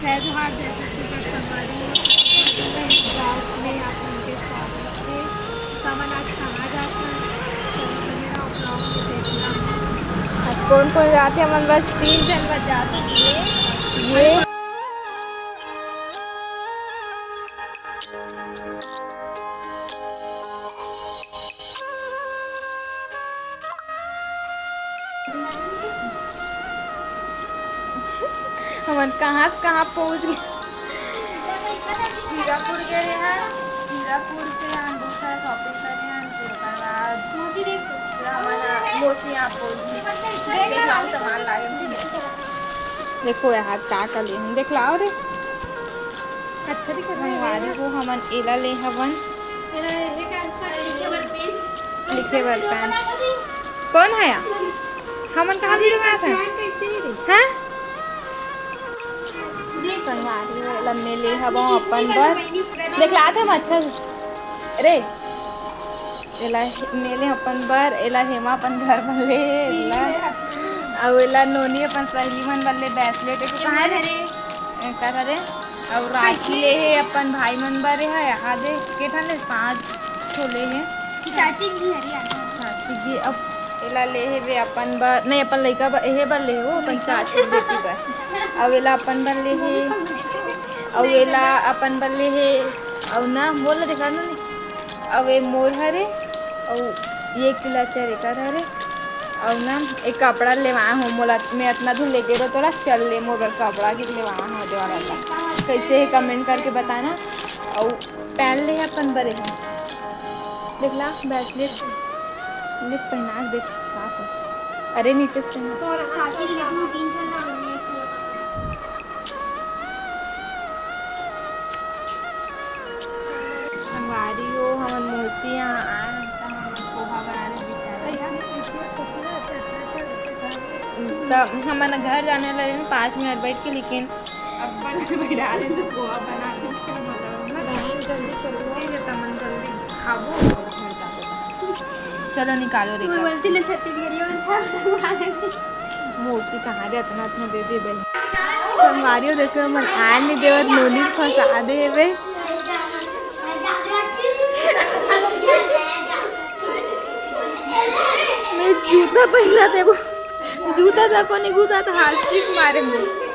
जय जोहार जय छत्तीसगढ़ संगवारी ब्लॉग में आप उनके स्वागत है। सामान आज कहाँ जाता है चलो मेरा ब्लॉग में देखना है। आज कौन कौन जाते हैं? मन बस 3 जन बस जाते हैं। ये हम कहाँ से कहाँ पहुँच गए। हीरापुर गए हैं। हीरापुर से यहाँ बहुत सारा शॉपिंग करे हैं। फिर उसके बाद हमारा मोसी यहाँ पहुँच गए। देख लाओ सामान लागे। देखो यार का ले हम देख लाओ रे। अच्छा दिखा संगवारी को हमन एला ले हवन लिखे बर पेन। कौन है हमन कहाँ वीडियो में आते हैं? संगवारी लम्बे ले हवा अपन बर देख लाते हम अच्छा रे एला मेले अपन बर एला हेमा अपन घर बन ले एला और एला नोनी अपन सहेली मन बल्ले ब्रेसलेट को कहाँ रे का रे और राखी ले है अपन भाई मन बर है यहाँ दे के ठाने 5 छोले है चाची की हरिया चाची जी अब एला ले है वे अपन बर नहीं अपन लइका बर एहे बर ले वो अपन चाची बेटी बर अब एला अपन बर ले है और एला अपन बर ले है और ना बोल देखा ना अब ये मोर हरे और ये किला चरेकर हरे और ना एक कपड़ा लेवाया हो मोला मैं इतना दूर लेके रो तोरा चल ले मोर बर कपड़ा कि लेवाया हो दे वाला कैसे है कमेंट करके बताना। और पहन ले अपन बरे हैं देख ला ब्रेसलेट ले पहना देख का अरे नीचे से पहना तो चाची लेकिन 3 ठंडा होने संगवारी हो हमन मोसी यहाँ आए पोहा बनाने तब हमन घर जाने लगे 5 मिनट बैठ के लेकिन अब बैठा रहे तो पोहा बना के जल्दी चलो तमन जल्दी खाबो चलो निकालो रे बोलती ना छत्तीसगढ़ियों में था मोसी कहाँ रे इतना दे दे भाई संगवारी देखो मन आए नहीं देवत नोनी फंसा दे बे मैं जूता पहला थे वो जूता था को नहीं घुसा था हाथ से मारे मुझे